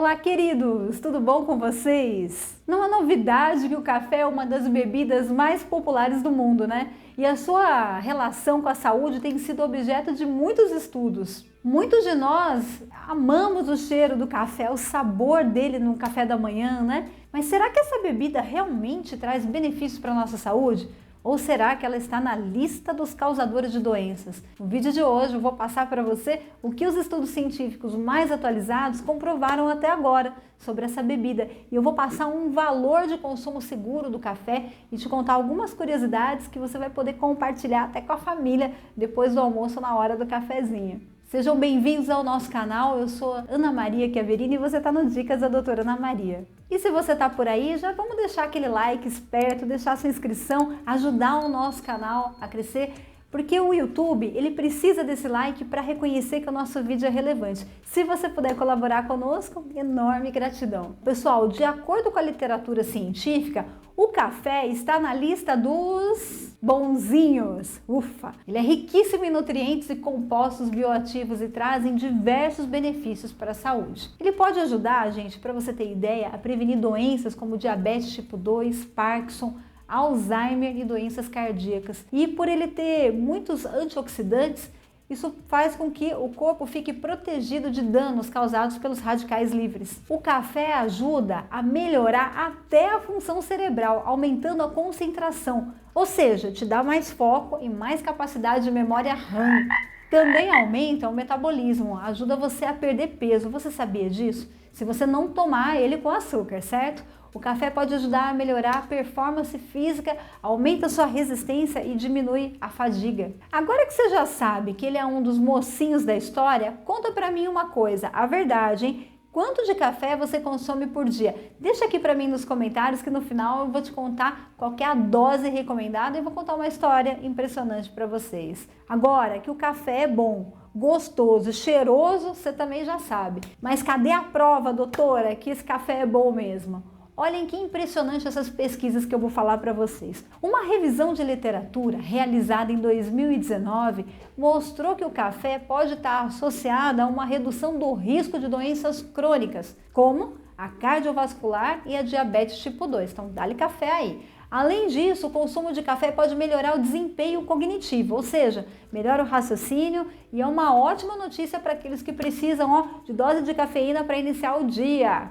Olá, queridos! Tudo bom com vocês? Não é novidade que o café é uma das bebidas mais populares do mundo, né? E a sua relação com a saúde tem sido objeto de muitos estudos. Muitos de nós amamos o cheiro do café, o sabor dele no café da manhã, né? Mas será que essa bebida realmente traz benefícios para a nossa saúde? Ou será que ela está na lista dos causadores de doenças? No vídeo de hoje eu vou passar para você o que os estudos científicos mais atualizados comprovaram até agora sobre essa bebida. E eu vou passar um valor de consumo seguro do café e te contar algumas curiosidades que você vai poder compartilhar até com a família depois do almoço na hora do cafezinho. Sejam bem-vindos ao nosso canal, eu sou Ana Maria Chiaverini e você está no Dicas da Doutora Ana Maria. E se você está por aí, já vamos deixar aquele like esperto, deixar sua inscrição, ajudar o nosso canal a crescer, porque o YouTube ele precisa desse like para reconhecer que o nosso vídeo é relevante. Se você puder colaborar conosco, enorme gratidão. Pessoal, de acordo com a literatura científica, o café está na lista dos bonzinhos. Ufa! Ele é riquíssimo em nutrientes e compostos bioativos e trazem diversos benefícios para a saúde. Ele pode ajudar, gente, para você ter ideia, a prevenir doenças como diabetes tipo 2, Parkinson, Alzheimer e doenças cardíacas. E por ele ter muitos antioxidantes, isso faz com que o corpo fique protegido de danos causados pelos radicais livres. O café ajuda a melhorar até a função cerebral, aumentando a concentração, ou seja, te dá mais foco e mais capacidade de memória RAM. Também aumenta o metabolismo, ajuda você a perder peso. Você sabia disso? Se você não tomar ele com açúcar, certo? O café pode ajudar a melhorar a performance física, aumenta sua resistência e diminui a fadiga. Agora que você já sabe que ele é um dos mocinhos da história, conta pra mim uma coisa, a verdade, hein? Quanto de café você consome por dia? Deixa aqui pra mim nos comentários que no final eu vou te contar qual que é a dose recomendada e vou contar uma história impressionante para vocês. Agora que o café é bom, gostoso, cheiroso, você também já sabe. Mas cadê a prova, doutora, que esse café é bom mesmo? Olhem que impressionante essas pesquisas que eu vou falar para vocês. Uma revisão de literatura realizada em 2019 mostrou que o café pode estar associado a uma redução do risco de doenças crônicas, como a cardiovascular e a diabetes tipo 2. Então, dá-lhe café aí. Além disso, o consumo de café pode melhorar o desempenho cognitivo, ou seja, melhora o raciocínio e é uma ótima notícia para aqueles que precisam de dose de cafeína para iniciar o dia.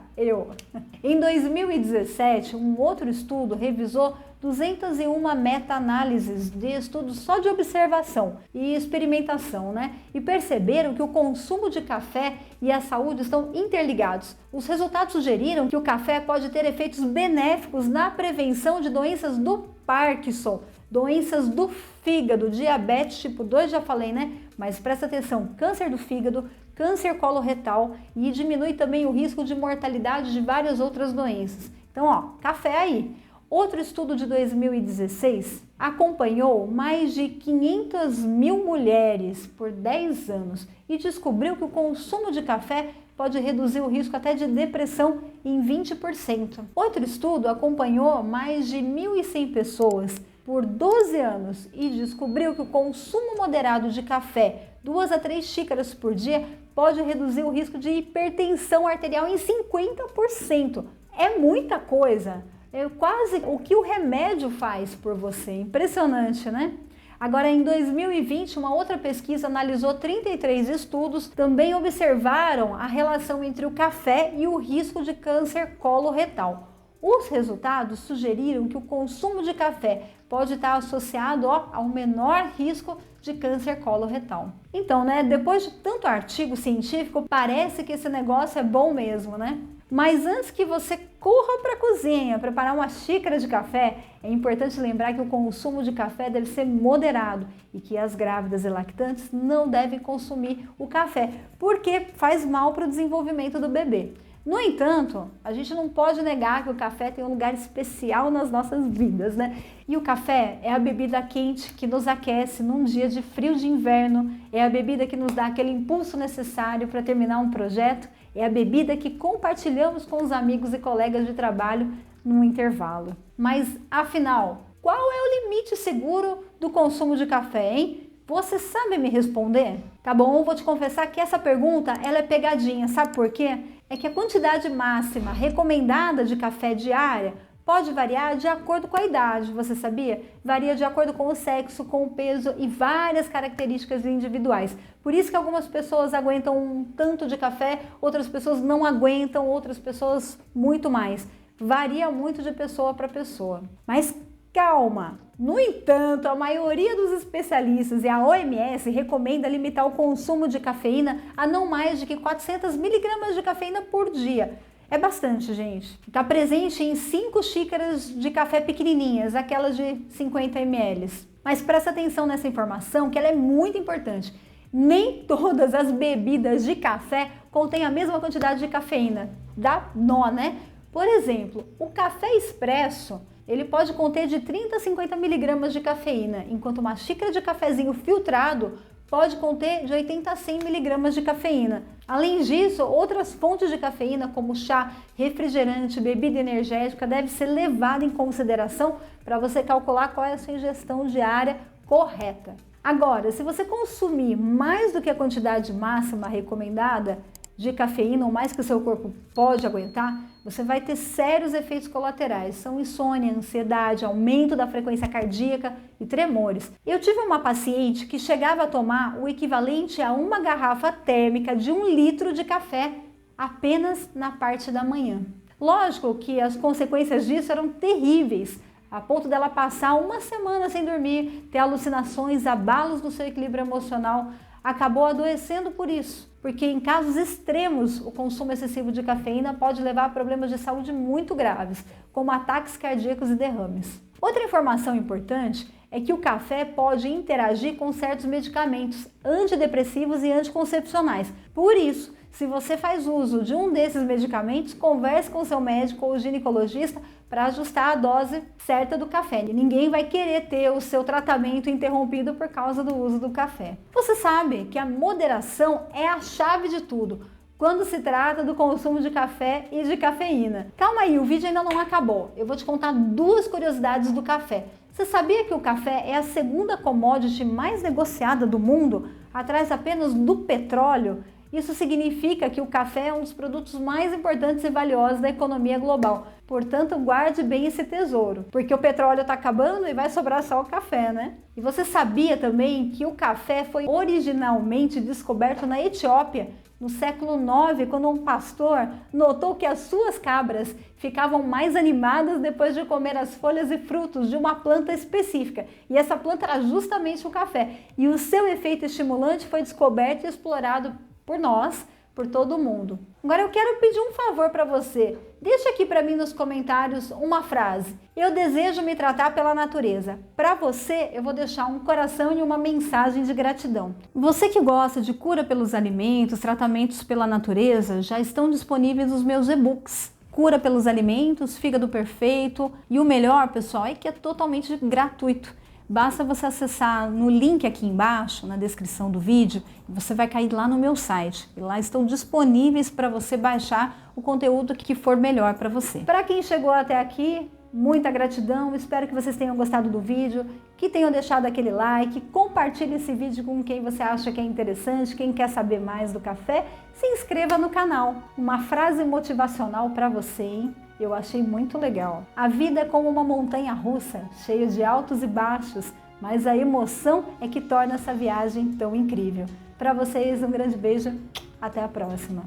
Em 2017, um outro estudo revisou 201 meta-análises de estudos só de observação e experimentação, né? E perceberam que o consumo de café e a saúde estão interligados. Os resultados sugeriram que o café pode ter efeitos benéficos na prevenção de doenças do Parkinson, doenças do fígado, diabetes tipo 2, já falei, né? Mas presta atenção, câncer do fígado, câncer coloretal e diminui também o risco de mortalidade de várias outras doenças. Então, café aí. Outro estudo de 2016 acompanhou mais de 500 mil mulheres por 10 anos e descobriu que o consumo de café pode reduzir o risco até de depressão em 20%. Outro estudo acompanhou mais de 1.100 pessoas por 12 anos e descobriu que o consumo moderado de café, 2 a 3 xícaras por dia, pode reduzir o risco de hipertensão arterial em 50%. É muita coisa! É quase o que o remédio faz por você. Impressionante, né? Agora, em 2020, uma outra pesquisa analisou 33 estudos, também observaram a relação entre o café e o risco de câncer coloretal. Os resultados sugeriram que o consumo de café pode estar associado ao menor risco de câncer coloretal. Então, né, depois de tanto artigo científico, parece que esse negócio é bom mesmo, né? Mas antes que você corra para a cozinha preparar uma xícara de café, é importante lembrar que o consumo de café deve ser moderado e que as grávidas e lactantes não devem consumir o café, porque faz mal para o desenvolvimento do bebê. No entanto, a gente não pode negar que o café tem um lugar especial nas nossas vidas, né? E o café é a bebida quente que nos aquece num dia de frio de inverno, é a bebida que nos dá aquele impulso necessário para terminar um projeto, é a bebida que compartilhamos com os amigos e colegas de trabalho no intervalo. Mas, afinal, qual é o limite seguro do consumo de café, hein? Você sabe me responder? Tá bom, eu vou te confessar que essa pergunta ela é pegadinha, sabe por quê? é que a quantidade máxima recomendada de café diária pode variar de acordo com a idade, você sabia? Varia de acordo com o sexo, com o peso e várias características individuais. Por isso que algumas pessoas aguentam um tanto de café, outras pessoas não aguentam, outras pessoas muito mais. Varia muito de pessoa para pessoa. Mas calma! No entanto, a maioria dos especialistas e a OMS recomenda limitar o consumo de cafeína a não mais de que 400 miligramas de cafeína por dia. É bastante, gente. Está presente em 5 xícaras de café pequenininhas, aquelas de 50 ml. Mas presta atenção nessa informação, que ela é muito importante. Nem todas as bebidas de café contêm a mesma quantidade de cafeína. Dá nó, né? Por exemplo, o café expresso, ele pode conter de 30 a 50 miligramas de cafeína, enquanto uma xícara de cafezinho filtrado pode conter de 80 a 100 miligramas de cafeína. Além disso, outras fontes de cafeína, como chá, refrigerante, bebida energética, devem ser levadas em consideração para você calcular qual é a sua ingestão diária correta. Agora, se você consumir mais do que a quantidade máxima recomendada de cafeína, ou mais que o seu corpo pode aguentar, você vai ter sérios efeitos colaterais. São insônia, ansiedade, aumento da frequência cardíaca e tremores. Eu tive uma paciente que chegava a tomar o equivalente a uma garrafa térmica de 1 litro de café apenas na parte da manhã. Lógico que as consequências disso eram terríveis, a ponto dela passar uma semana sem dormir, ter alucinações, abalos no seu equilíbrio emocional. Acabou adoecendo por isso, porque em casos extremos o consumo excessivo de cafeína pode levar a problemas de saúde muito graves, como ataques cardíacos e derrames. Outra informação importante é que o café pode interagir com certos medicamentos antidepressivos e anticoncepcionais. Por isso, se você faz uso de um desses medicamentos, converse com seu médico ou ginecologista para ajustar a dose certa do café. Ninguém vai querer ter o seu tratamento interrompido por causa do uso do café. Você sabe que a moderação é a chave de tudo quando se trata do consumo de café e de cafeína. Calma aí, o vídeo ainda não acabou. Eu vou te contar 2 curiosidades do café. Você sabia que o café é a segunda commodity mais negociada do mundo, atrás apenas do petróleo? Isso significa que o café é um dos produtos mais importantes e valiosos da economia global. Portanto, guarde bem esse tesouro, porque o petróleo está acabando e vai sobrar só o café, né? E você sabia também que o café foi originalmente descoberto na Etiópia, no século IX, quando um pastor notou que as suas cabras ficavam mais animadas depois de comer as folhas e frutos de uma planta específica. E essa planta era justamente o café. E o seu efeito estimulante foi descoberto e explorado por nós, por todo mundo. Agora eu quero pedir um favor para você. Deixa aqui para mim nos comentários uma frase. Eu desejo me tratar pela natureza. Para você, eu vou deixar um coração e uma mensagem de gratidão. Você que gosta de cura pelos alimentos, tratamentos pela natureza, já estão disponíveis os meus e-books. Cura pelos alimentos, fígado perfeito e o melhor, pessoal, é que é totalmente gratuito. Basta você acessar no link aqui embaixo, na descrição do vídeo, e você vai cair lá no meu site. E lá estão disponíveis para você baixar o conteúdo que for melhor para você. Para quem chegou até aqui, muita gratidão. Espero que vocês tenham gostado do vídeo, que tenham deixado aquele like, compartilhe esse vídeo com quem você acha que é interessante, quem quer saber mais do café, se inscreva no canal. Uma frase motivacional para você, hein? Eu achei muito legal. A vida é como uma montanha russa, cheia de altos e baixos, mas a emoção é que torna essa viagem tão incrível. Para vocês, um grande beijo, até a próxima.